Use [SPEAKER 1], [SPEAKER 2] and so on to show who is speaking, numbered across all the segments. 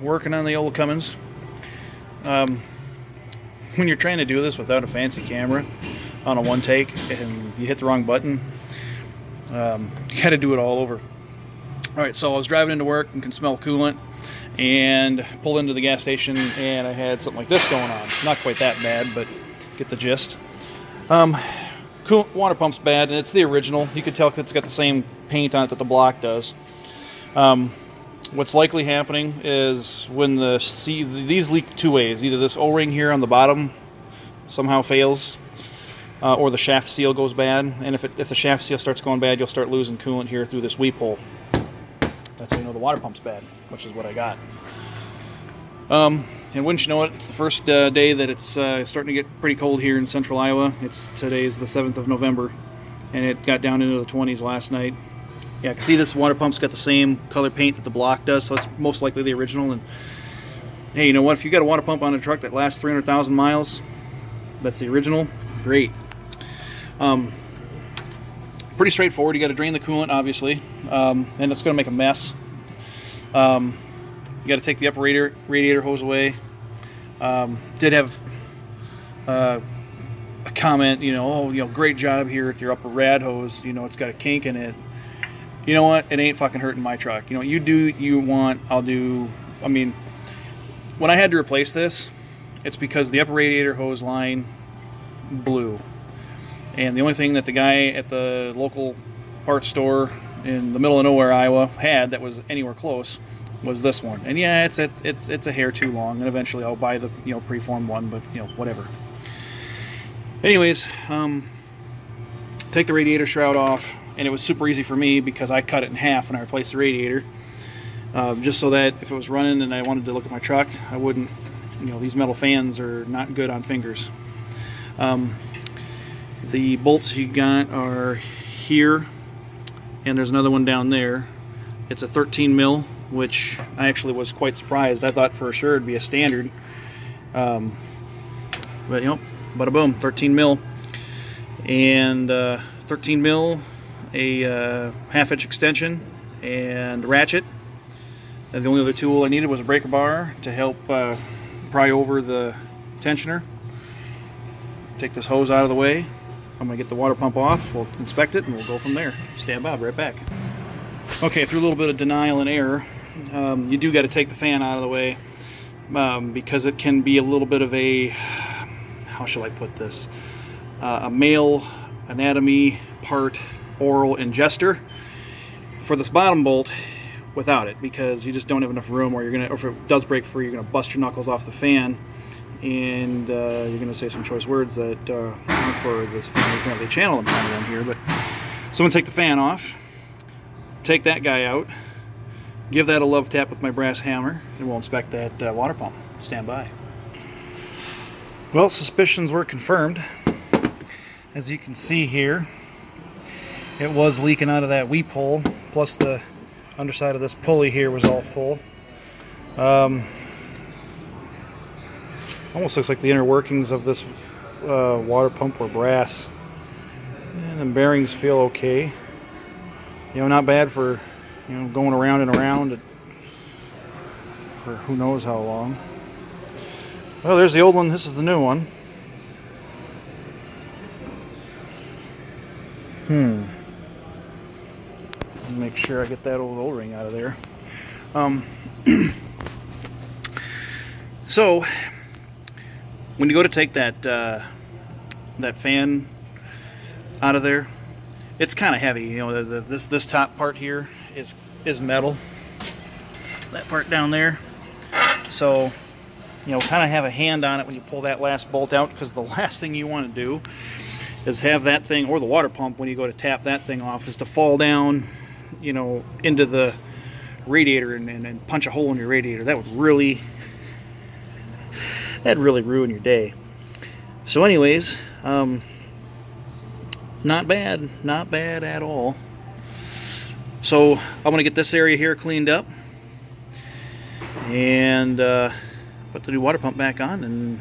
[SPEAKER 1] Working on the old Cummins. When you're trying to do this without a fancy camera on a one take and you hit the wrong button, you got to do it all over. Alright, so I was driving into work and can smell coolant and pulled into the gas station and I had something like this going on. Not quite that bad, but get the gist. Coolant water pump's bad, and it's the original. You could tell it's got the same paint on it that the block does. What's likely happening is when these leak two ways. Either this O-ring here on the bottom somehow fails, or the shaft seal goes bad. And if the shaft seal starts going bad, you'll start losing coolant here through this weep hole. That's how you know the water pump's bad, which is what I got. And wouldn't you know it, it's the first day that it's starting to get pretty cold here in central Iowa. Today's the 7th of November, and it got down into the 20s last night. Yeah, I can see this water pump's got the same color paint that the block does, so it's most likely the original. And hey, you know what? If you got a water pump on a truck that lasts 300,000 miles, that's the original. Great. Pretty straightforward. You got to drain the coolant, obviously, and it's going to make a mess. You got to take the upper radiator hose away. Did have a comment, great job here at your upper rad hose. It's got a kink in it. You know what? It ain't fucking hurting my truck. You do, you want, I'll do. I mean, when I had to replace this, it's because the upper radiator hose line blew. And the only thing that the guy at the local parts store in the middle of nowhere, Iowa, had that was anywhere close was this one. And yeah, it's a hair too long, and eventually I'll buy the preformed one, but whatever. Anyways, take the radiator shroud off. And it was super easy for me because I cut it in half when I replaced the radiator, just so that if it was running and I wanted to look at my truck, I wouldn't, these metal fans are not good on fingers. The bolts you got are here, and there's another one down there. It's a 13 mil, which I actually was quite surprised. I thought for sure it'd be a standard, but bada boom, 13 mil, and 13 mil. A half-inch extension and ratchet. And the only other tool I needed was a breaker bar to help pry over the tensioner. Take this hose out of the way. I'm going to get the water pump off. We'll inspect it and we'll go from there. Stand by, I'll be right back. Okay, through a little bit of denial and error, you do got to take the fan out of the way because it can be a little bit of a, how shall I put this, a male anatomy part oral ingester for this bottom bolt without it, because you just don't have enough room, or if it does break free, you're gonna bust your knuckles off the fan, and you're gonna say some choice words that aren't for this family-friendly channel I'm trying to run here. But so I'm gonna take the fan off, take that guy out, give that a love tap with my brass hammer, and we'll inspect that water pump. Stand by. Well, suspicions were confirmed. As you can see here, it was leaking out of that weep hole, plus the underside of this pulley here was all full. Almost looks like the inner workings of this water pump were brass. And the bearings feel okay. Not bad for going around and around for who knows how long. Well, there's the old one. This is the new one. Make sure I get that old O-ring out of there. So when you go to take that fan out of there, it's kind of heavy. This top part here is metal. That part down there. So kind of have a hand on it when you pull that last bolt out, because the last thing you want to do is have that thing, or the water pump, when you go to tap that thing off, is to fall down into the radiator and punch a hole in your radiator. That'd really ruin your day. So anyways, not bad at all. So I'm gonna get this area here cleaned up and put the new water pump back on and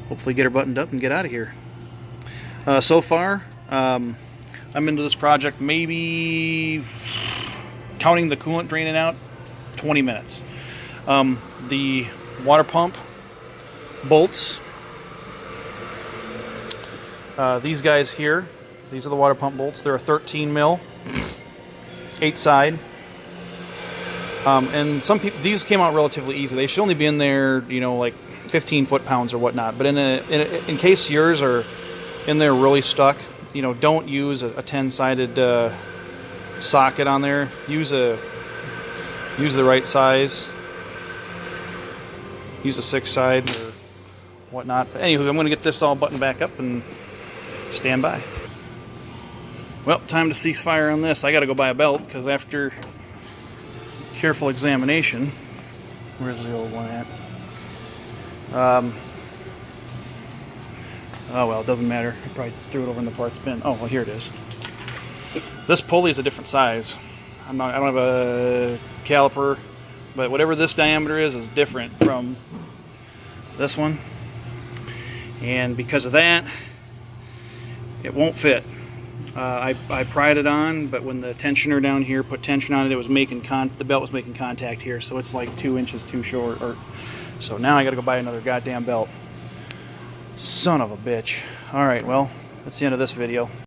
[SPEAKER 1] hopefully get her buttoned up and get out of here. So far, I'm into this project maybe, counting the coolant draining out, 20 minutes. The water pump bolts, these guys here, these are the water pump bolts. They're a 13 mil, 8 side. And some people, these came out relatively easy. They should only be in there, you know, like 15 foot-pounds or whatnot. But in case yours are in there really stuck, you know, don't use a 10-sided socket on there. Use the right size. Use a 6-side or whatnot. But anywho, I'm going to get this all buttoned back up and stand by. Well, time to cease fire on this. I got to go buy a belt because after careful examination, where's the old one at? Oh well, it doesn't matter. I probably threw it over in the parts bin. Oh well, here it is. This pulley is a different size. I don't have a caliper, but whatever this diameter is different from this one, and because of that, it won't fit. I pried it on, but when the tensioner down here put tension on it, it was making the belt was making contact here, so it's like 2 inches too short. So now I got to go buy another goddamn belt. Son of a bitch. All right, well, that's the end of this video.